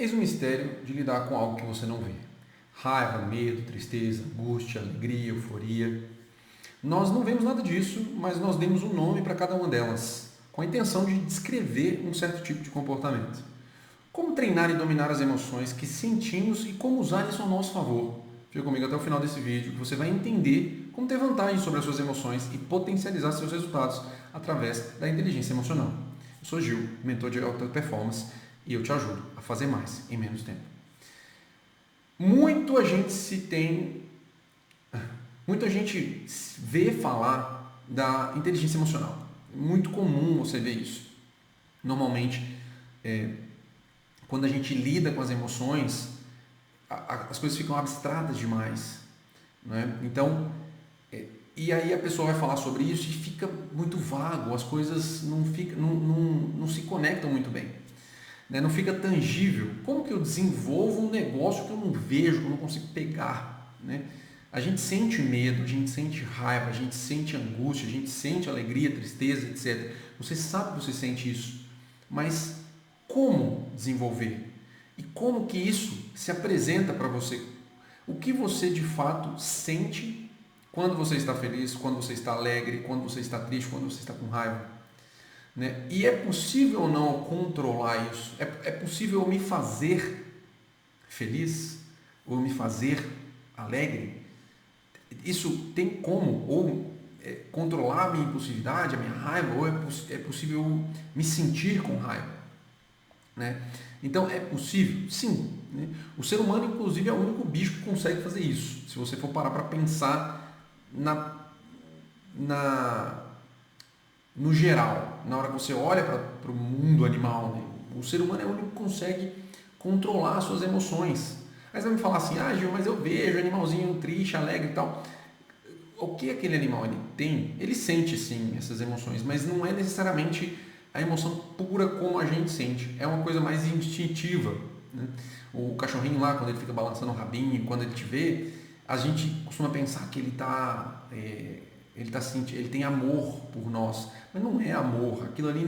Eis o mistério de lidar com algo que você não vê. Raiva, medo, tristeza, angústia, alegria, euforia. Nós não vemos nada disso, mas nós demos um nome para cada uma delas, com a intenção de descrever um certo tipo de comportamento. Como treinar e dominar as emoções que sentimos e como usar isso a nosso favor? Fica comigo até o final desse vídeo, que você vai entender como ter vantagem sobre as suas emoções e potencializar seus resultados através da inteligência emocional. Eu sou Gil, mentor de alta performance, e eu te ajudo a fazer mais em menos tempo. Muita gente vê falar da inteligência emocional. É muito comum você ver isso. Normalmente, quando a gente lida com as emoções, as coisas ficam abstratas demais, né? Então, e aí a pessoa vai falar sobre isso e fica muito vago, as coisas não se conectam muito bem, né? Não fica tangível. Como que eu desenvolvo um negócio que eu não vejo, que eu não consigo pegar, né? A gente sente medo, a gente sente raiva, a gente sente angústia, a gente sente alegria, tristeza, etc. Você sabe que você sente isso, mas como desenvolver? E como que isso se apresenta para você? O que você de fato sente quando você está feliz, quando você está alegre, quando você está triste, quando você está com raiva? Né? E é possível ou não controlar isso? É possível me fazer feliz? Ou me fazer alegre? Isso tem como? Ou controlar a minha impulsividade, a minha raiva? Ou é possível me sentir com raiva? Né? Então, é possível? Sim. Né? O ser humano, inclusive, é o único bicho que consegue fazer isso. Se você for parar para pensar no geral, na hora que você olha para o mundo animal, né? O ser humano é o único que consegue controlar as suas emoções. Aí você vai me falar assim, Gil, mas eu vejo animalzinho triste, alegre e tal. O que aquele animal ele tem? Ele sente sim essas emoções, mas não é necessariamente a emoção pura como a gente sente. É uma coisa mais instintiva, né? O cachorrinho lá, quando ele fica balançando o rabinho, quando ele te vê, a gente costuma pensar que ele tem amor por nós, mas não é amor. Aquilo ali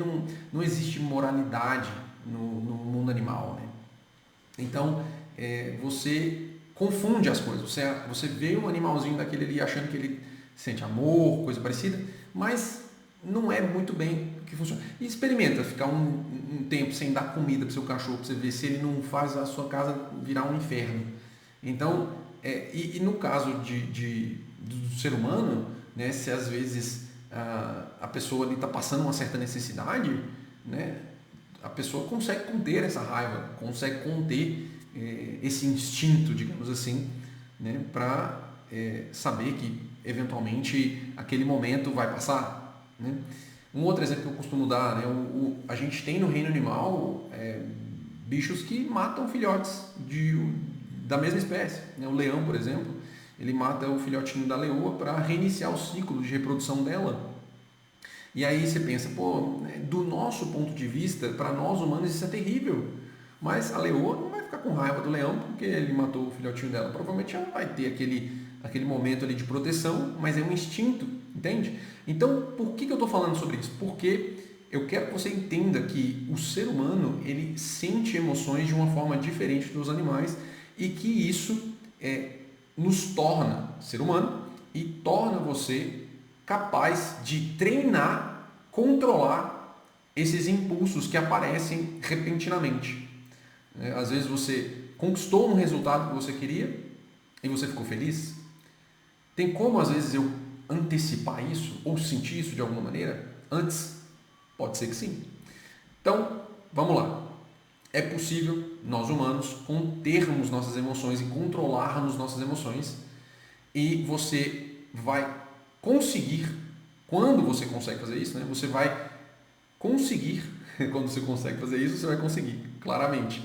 não existe moralidade no mundo animal, né? Então, você confunde as coisas. Você vê um animalzinho daquele ali achando que ele sente amor, coisa parecida, mas não é muito bem que funciona. E experimenta ficar um tempo sem dar comida para o seu cachorro, para você ver se ele não faz a sua casa virar um inferno. Então, e no caso do ser humano, né, se às vezes a pessoa está passando uma certa necessidade, né, a pessoa consegue conter essa raiva, consegue conter esse instinto, digamos assim, né, para saber que eventualmente aquele momento vai passar, né? Um outro exemplo que eu costumo dar, né, a gente tem no reino animal bichos que matam filhotes da mesma espécie, né? O leão, por exemplo, ele mata o filhotinho da leoa para reiniciar o ciclo de reprodução dela. E aí você pensa, do nosso ponto de vista, para nós humanos isso é terrível. Mas a leoa não vai ficar com raiva do leão porque ele matou o filhotinho dela. Provavelmente ela vai ter aquele momento ali de proteção, mas é um instinto, entende? Então, por que eu estou falando sobre isso? Porque eu quero que você entenda que o ser humano, ele sente emoções de uma forma diferente dos animais e que isso nos torna ser humano e torna você capaz de treinar, controlar esses impulsos que aparecem repentinamente. Às vezes você conquistou um resultado que você queria e você ficou feliz. Tem como, às vezes, eu antecipar isso ou sentir isso de alguma maneira antes? Pode ser que sim. Então, vamos lá. É possível nós humanos contermos nossas emoções e controlarmos nossas emoções, e você vai conseguir, quando você consegue fazer isso, né? Você vai conseguir, quando você consegue fazer isso, você vai conseguir, claramente,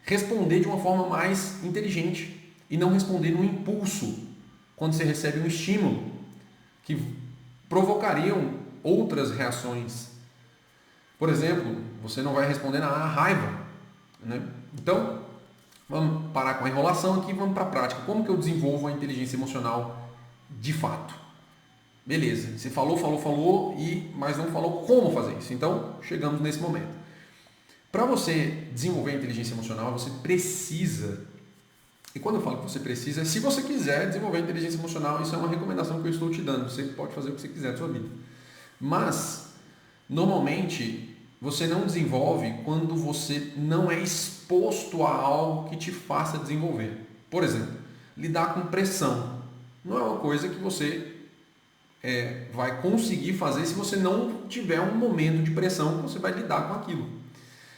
responder de uma forma mais inteligente e não responder no impulso, quando você recebe um estímulo que provocariam outras reações. Por exemplo, você não vai responder na raiva, né? Então, vamos parar com a enrolação aqui e vamos para a prática. Como que eu desenvolvo a inteligência emocional de fato? Beleza, você falou, mas não falou como fazer isso. Então, chegamos nesse momento. Para você desenvolver a inteligência emocional, você precisa, e quando eu falo que você precisa, se você quiser desenvolver a inteligência emocional, isso é uma recomendação que eu estou te dando, você pode fazer o que você quiser da sua vida. Mas, normalmente, você não desenvolve quando você não é exposto a algo que te faça desenvolver. Por exemplo, lidar com pressão. Não é uma coisa que você vai conseguir fazer se você não tiver um momento de pressão que você vai lidar com aquilo.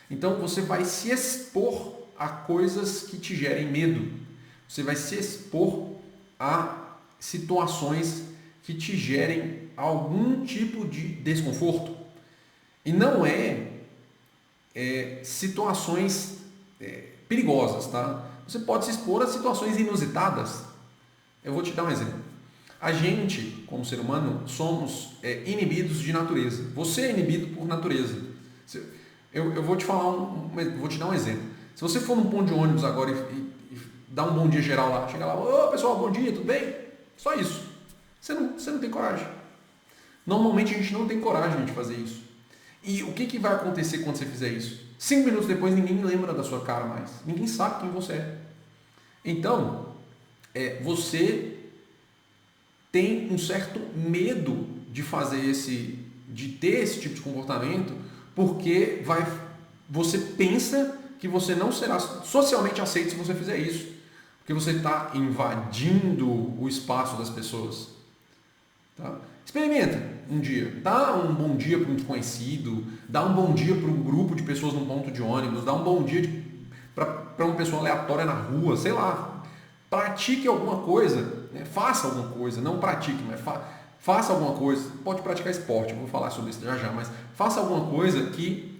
Então você vai se expor a coisas que te gerem medo. Você vai se expor a situações que te gerem algum tipo de desconforto. E não situações perigosas, tá? Você pode se expor a situações inusitadas. Eu vou te dar um exemplo. A gente, como ser humano, somos inibidos de natureza. Você é inibido por natureza. Eu vou te falar vou te dar um exemplo. Se você for num ponto de ônibus agora e dar um bom dia geral lá, chega lá, ô pessoal, bom dia, tudo bem? Só isso. Você não tem coragem. Normalmente a gente não tem coragem de fazer isso. E o que vai acontecer quando você fizer isso? 5 minutos depois ninguém lembra da sua cara mais. Ninguém sabe quem você é. Então, você tem um certo medo de de ter esse tipo de comportamento, porque você pensa que você não será socialmente aceito se você fizer isso, porque você está invadindo o espaço das pessoas. Tá? Experimenta um dia, dá um bom dia para um desconhecido, dá um bom dia para um grupo de pessoas num ponto de ônibus, dá um bom dia para uma pessoa aleatória na rua, sei lá. Pratique alguma coisa, né? Faça alguma coisa, não pratique, mas faça alguma coisa. Pode praticar esporte, eu vou falar sobre isso já, mas faça alguma coisa que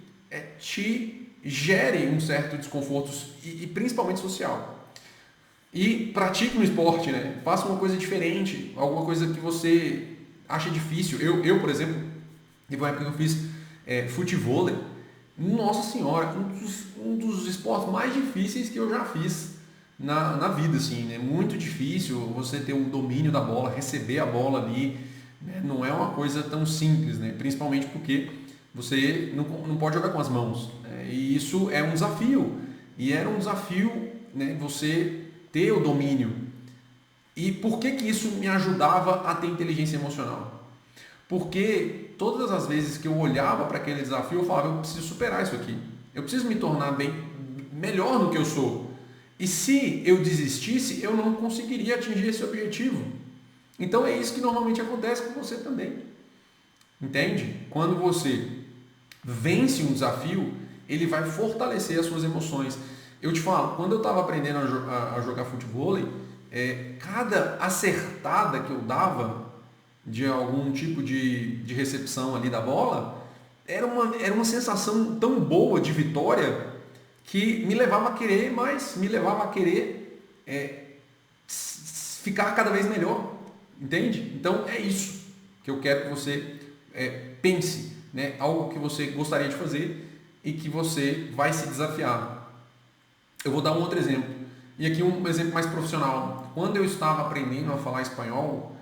te gere um certo desconforto e principalmente social. E pratique um esporte, né? Faça uma coisa diferente, alguma coisa que você acha difícil. Eu por exemplo, teve uma época que eu fiz futevôlei. Nossa senhora, um dos esportes mais difíceis que eu já fiz na vida, assim, né? Muito difícil você ter o domínio da bola, receber a bola ali, né? Não é uma coisa tão simples, né? Principalmente porque você não pode jogar com as mãos, né? E isso é um desafio, e era um desafio, né? Você ter o domínio. E por que isso me ajudava a ter inteligência emocional? Porque todas as vezes que eu olhava para aquele desafio, eu falava, eu preciso superar isso aqui, eu preciso me tornar melhor do que eu sou. E se eu desistisse, eu não conseguiria atingir esse objetivo. Então é isso que normalmente acontece com você também. Entende? Quando você vence um desafio, ele vai fortalecer as suas emoções. Eu te falo, quando eu estava aprendendo a jogar futevôlei, cada acertada que eu dava de algum tipo de recepção ali da bola, era uma sensação tão boa de vitória que me levava a querer mais, me levava a querer ficar cada vez melhor, entende? Então é isso que eu quero que você pense, né? Algo que você gostaria de fazer e que você vai se desafiar. Eu vou dar um outro exemplo, e aqui um exemplo mais profissional. Quando eu estava aprendendo a falar espanhol,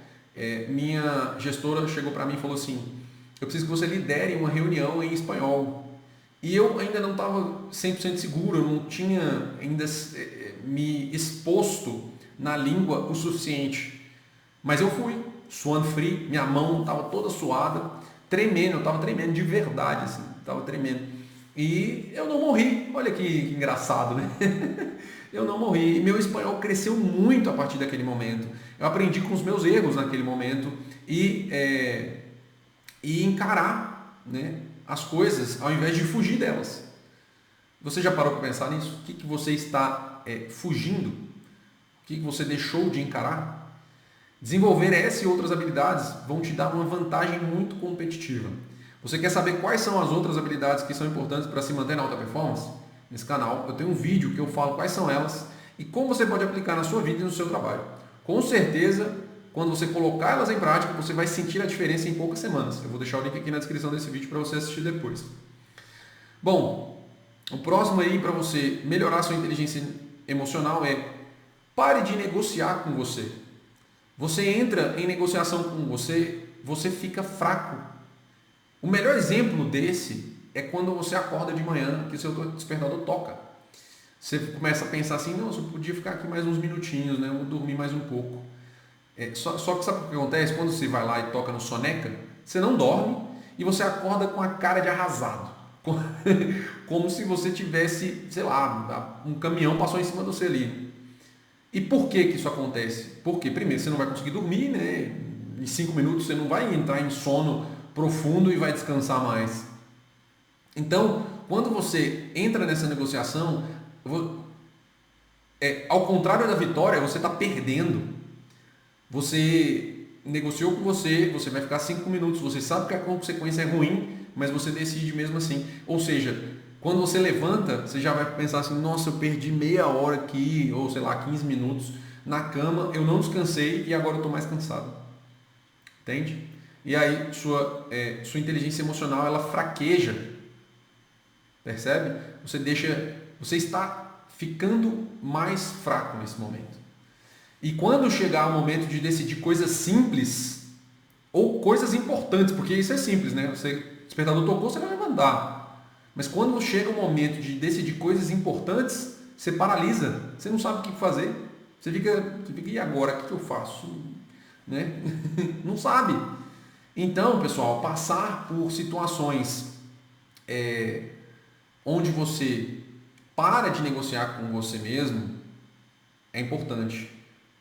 minha gestora chegou para mim e falou assim, eu preciso que você lidere uma reunião em espanhol. E eu ainda não estava 100% seguro, eu não tinha ainda me exposto na língua o suficiente. Mas eu fui, suando frio, minha mão estava toda suada, tremendo, eu estava tremendo de verdade, assim, estava tremendo. E eu não morri, olha que engraçado, né? Eu não morri, e meu espanhol cresceu muito a partir daquele momento. Eu aprendi com os meus erros naquele momento e encarar, né, as coisas ao invés de fugir delas. Você já parou para pensar nisso? O que você está fugindo? O que você deixou de encarar? Desenvolver essa e outras habilidades vão te dar uma vantagem muito competitiva. Você quer saber quais são as outras habilidades que são importantes para se manter na alta performance? Nesse canal eu tenho um vídeo que eu falo quais são elas e como você pode aplicar na sua vida e no seu trabalho. Com certeza, quando você colocar elas em prática, você vai sentir a diferença em poucas semanas. Eu vou deixar o link aqui na descrição desse vídeo para você assistir depois. Bom, o próximo aí para você melhorar sua inteligência emocional pare de negociar com você. Você entra em negociação com você fica fraco. O melhor exemplo desse é quando você acorda de manhã que seu despertador toca. Você começa a pensar assim, não, eu podia ficar aqui mais uns minutinhos, né? Eu vou dormir mais um pouco. Só que sabe o que acontece? Quando você vai lá e toca no soneca, você não dorme e você acorda com a cara de arrasado. Como se você tivesse, sei lá, um caminhão passou em cima de você ali. E por que isso acontece? Porque, primeiro, você não vai conseguir dormir, né? Em 5 minutos você não vai entrar em sono profundo e vai descansar mais. Então, quando você entra nessa negociação, ao contrário da vitória, você está perdendo. Você negociou com você vai ficar 5 minutos, você sabe que a consequência é ruim, mas você decide mesmo assim. Ou seja, quando você levanta, você já vai pensar assim, nossa, eu perdi meia hora aqui, ou sei lá, 15 minutos na cama, eu não descansei e agora eu estou mais cansado. Entende? E aí sua inteligência emocional, ela fraqueja. Percebe? Você está ficando mais fraco nesse momento. E quando chegar o momento de decidir coisas simples ou coisas importantes, porque isso é simples, né? O despertador tocou, você vai levantar. Mas quando chega o momento de decidir coisas importantes, você paralisa, você não sabe o que fazer. Você fica e agora? O que eu faço? Né? Não sabe. Então, pessoal, passar por situações onde você para de negociar com você mesmo é importante.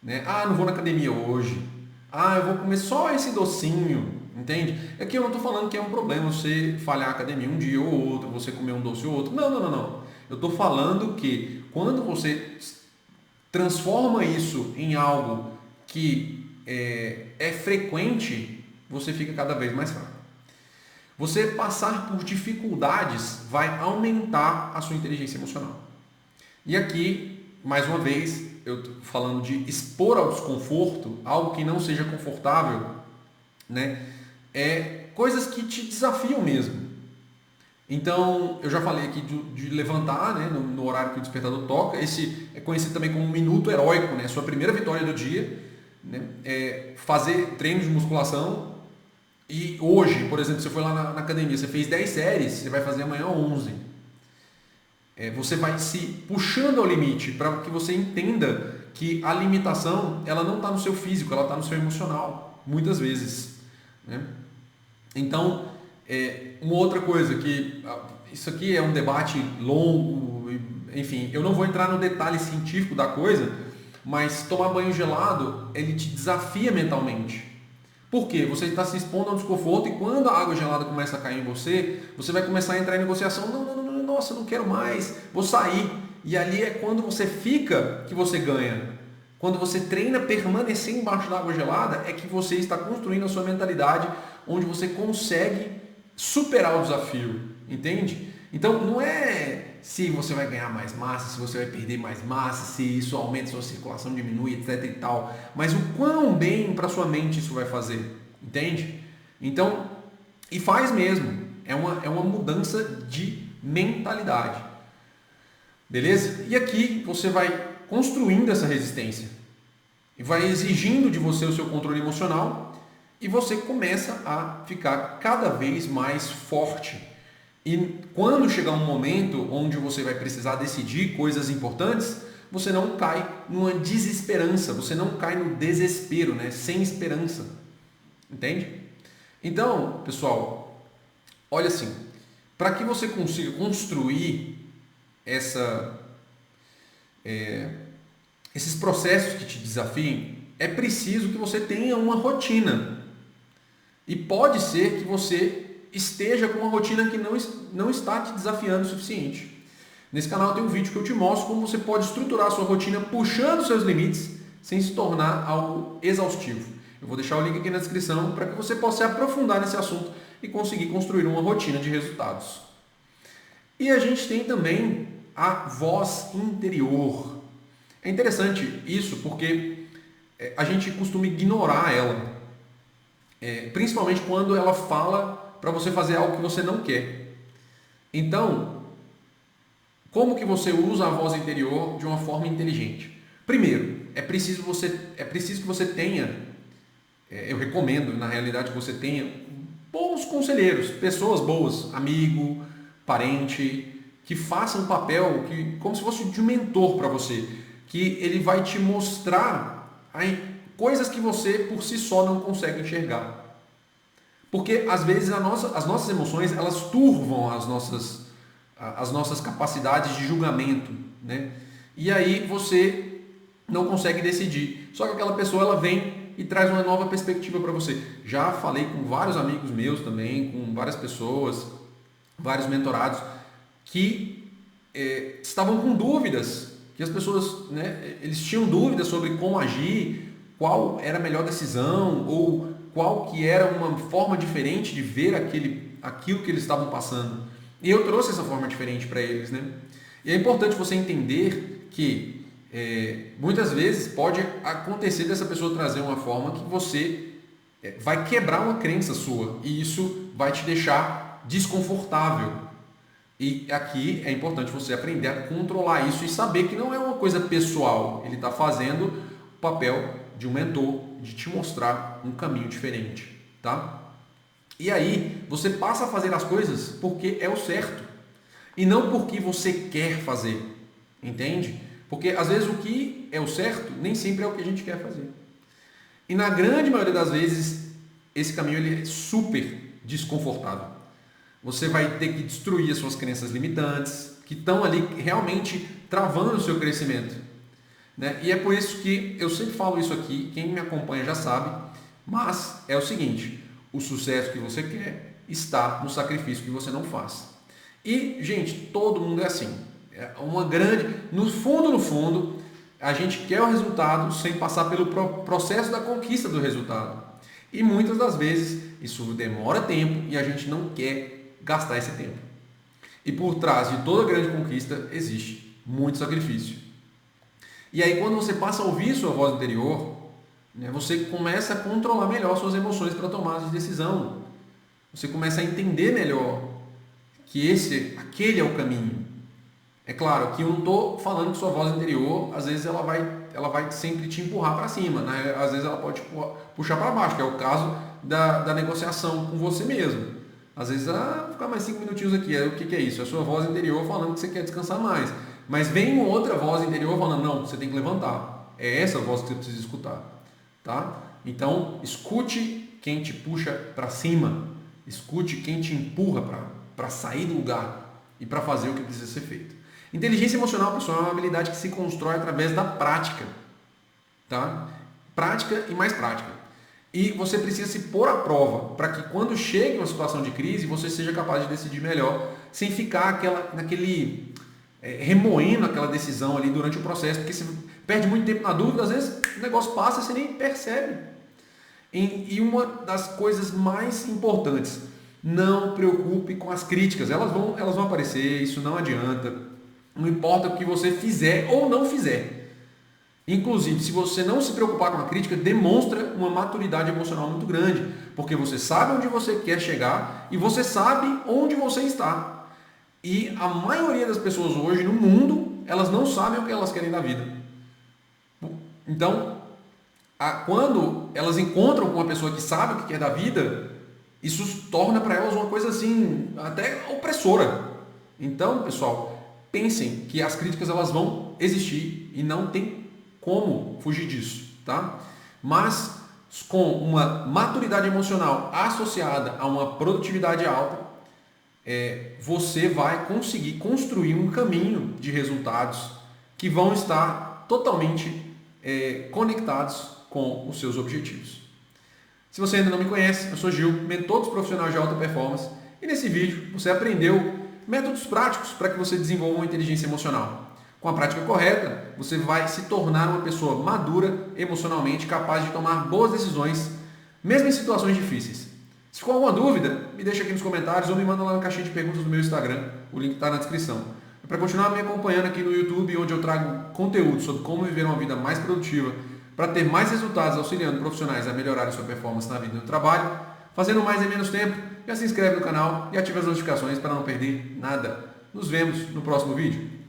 Né? Ah, não vou na academia hoje. Ah, eu vou comer só esse docinho. Entende? Aqui eu não estou falando que é um problema você falhar a academia um dia ou outro, você comer um doce ou outro. Não. Eu estou falando que quando você transforma isso em algo que é frequente, você fica cada vez mais fraco. Você passar por dificuldades vai aumentar a sua inteligência emocional. E aqui, mais uma vez, eu estou falando de expor ao desconforto, algo que não seja confortável, né? Coisas que te desafiam mesmo. Então, eu já falei aqui de levantar, né, no horário que o despertador toca. Esse é conhecido também como um minuto heróico, né? Sua primeira vitória do dia, né? Fazer treino de musculação. E hoje, por exemplo, você foi lá na academia, você fez 10 séries, você vai fazer amanhã 11. Você vai se puxando ao limite para que você entenda que a limitação ela não está no seu físico, ela está no seu emocional, muitas vezes. Né? Então, uma outra coisa que isso aqui é um debate longo, enfim, eu não vou entrar no detalhe científico da coisa, mas tomar banho gelado ele te desafia mentalmente. Por quê? Você está se expondo ao desconforto e quando a água gelada começa a cair em você, você vai começar a entrar em negociação. Não, nossa, não quero mais, vou sair. E ali é quando você fica que você ganha. Quando você treina permanecer embaixo da água gelada, é que você está construindo a sua mentalidade onde você consegue superar o desafio, entende? Então não é se você vai ganhar mais massa, se você vai perder mais massa, se isso aumenta, sua circulação diminui, etc e tal, mas o quão bem para sua mente isso vai fazer, entende? Então, e faz mesmo, é uma mudança de mentalidade, beleza? E aqui você vai construindo essa resistência e vai exigindo de você o seu controle emocional e você começa a ficar cada vez mais forte. E quando chegar um momento onde você vai precisar decidir coisas importantes, você não cai numa desesperança, você não cai no desespero, né? Sem esperança. Entende? Então, pessoal, olha assim, para que você consiga construir esses processos que te desafiem, é preciso que você tenha uma rotina. E pode ser que você esteja com uma rotina que não está te desafiando o suficiente. Nesse canal tem um vídeo que eu te mostro como você pode estruturar a sua rotina puxando seus limites sem se tornar algo exaustivo. Eu vou deixar o link aqui na descrição para que você possa se aprofundar nesse assunto e conseguir construir uma rotina de resultados. E a gente tem também a voz interior. É interessante isso porque a gente costuma ignorar ela, principalmente quando ela fala para você fazer algo que você não quer. Então, como que você usa a voz interior de uma forma inteligente? Primeiro, é preciso que você tenha, eu recomendo, na realidade, que você tenha bons conselheiros, pessoas boas, amigo, parente, que faça um papel como se fosse de um mentor para você, que ele vai te mostrar coisas que você por si só não consegue enxergar. Porque às vezes as nossas emoções, elas turvam as nossas capacidades de julgamento, né? E aí você não consegue decidir. Só que aquela pessoa, ela vem e traz uma nova perspectiva para você. Já falei com vários amigos meus também, com várias pessoas, vários mentorados, que estavam com dúvidas, que as pessoas, né, eles tinham dúvidas sobre como agir, qual era a melhor decisão, ou qual que era uma forma diferente de ver aquilo que eles estavam passando. E eu trouxe essa forma diferente para eles, né? E é importante você entender que muitas vezes pode acontecer dessa pessoa trazer uma forma que você vai quebrar uma crença sua, e isso vai te deixar desconfortável. E aqui é importante você aprender a controlar isso e saber que não é uma coisa pessoal. Ele está fazendo o papel de um mentor, de te mostrar um caminho diferente, tá? E aí você passa a fazer as coisas porque é o certo e não porque você quer fazer, entende? Porque às vezes o que é o certo nem sempre é o que a gente quer fazer. E na grande maioria das vezes esse caminho ele é super desconfortável. Você vai ter que destruir as suas crenças limitantes, que estão ali realmente travando o seu crescimento, né? E é por isso que eu sempre falo isso aqui, quem me acompanha já sabe, mas é o seguinte: o sucesso que você quer está no sacrifício que você não faz. E, gente, todo mundo é assim. No fundo, a gente quer o resultado sem passar pelo processo da conquista do resultado. E muitas das vezes isso demora tempo e a gente não quer gastar esse tempo. E por trás de toda grande conquista existe muito sacrifício. E aí quando você passa a ouvir sua voz interior, né, você começa a controlar melhor suas emoções para tomar de decisão. Você começa a entender melhor que aquele é o caminho. É claro que eu não estou falando que sua voz interior, às vezes ela vai sempre te empurrar para cima, né? Às vezes ela pode te puxar para baixo, que é o caso da negociação com você mesmo. Às vezes, vou ficar mais 5 minutinhos aqui. O que é isso? É a sua voz interior falando que você quer descansar mais. Mas vem uma outra voz interior falando, não, você tem que levantar. É essa voz que você precisa escutar. Tá? Então, escute quem te puxa para cima. Escute quem te empurra para sair do lugar e para fazer o que precisa ser feito. Inteligência emocional, pessoal, é uma habilidade que se constrói através da prática. Tá? Prática e mais prática. E você precisa se pôr à prova para que quando chegue uma situação de crise, você seja capaz de decidir melhor, sem ficar remoendo aquela decisão ali durante o processo, porque você perde muito tempo na dúvida, às vezes o negócio passa e você nem percebe. E uma das coisas mais importantes, não preocupe com as críticas, elas vão aparecer, isso não adianta, não importa o que você fizer ou não fizer. Inclusive, se você não se preocupar com a crítica, demonstra uma maturidade emocional muito grande, porque você sabe onde você quer chegar e você sabe onde você está. E a maioria das pessoas hoje no mundo, elas não sabem o que elas querem da vida. Então, quando elas encontram com uma pessoa que sabe o que quer da vida, isso torna para elas uma coisa assim, até opressora. Então, pessoal, pensem que as críticas elas vão existir e não tem como fugir disso, tá? Mas com uma maturidade emocional associada a uma produtividade alta, você vai conseguir construir um caminho de resultados que vão estar totalmente conectados com os seus objetivos. Se você ainda não me conhece, eu sou Gil, mentor dos profissionais de alta performance, e nesse vídeo você aprendeu métodos práticos para que você desenvolva uma inteligência emocional. Com a prática correta, você vai se tornar uma pessoa madura emocionalmente, capaz de tomar boas decisões, mesmo em situações difíceis. Se ficou alguma dúvida, me deixa aqui nos comentários ou me manda lá na caixinha de perguntas do meu Instagram, o link está na descrição. E para continuar me acompanhando aqui no YouTube, onde eu trago conteúdo sobre como viver uma vida mais produtiva, para ter mais resultados auxiliando profissionais a melhorarem sua performance na vida e no trabalho, fazendo mais em menos tempo, já se inscreve no canal e ativa as notificações para não perder nada. Nos vemos no próximo vídeo.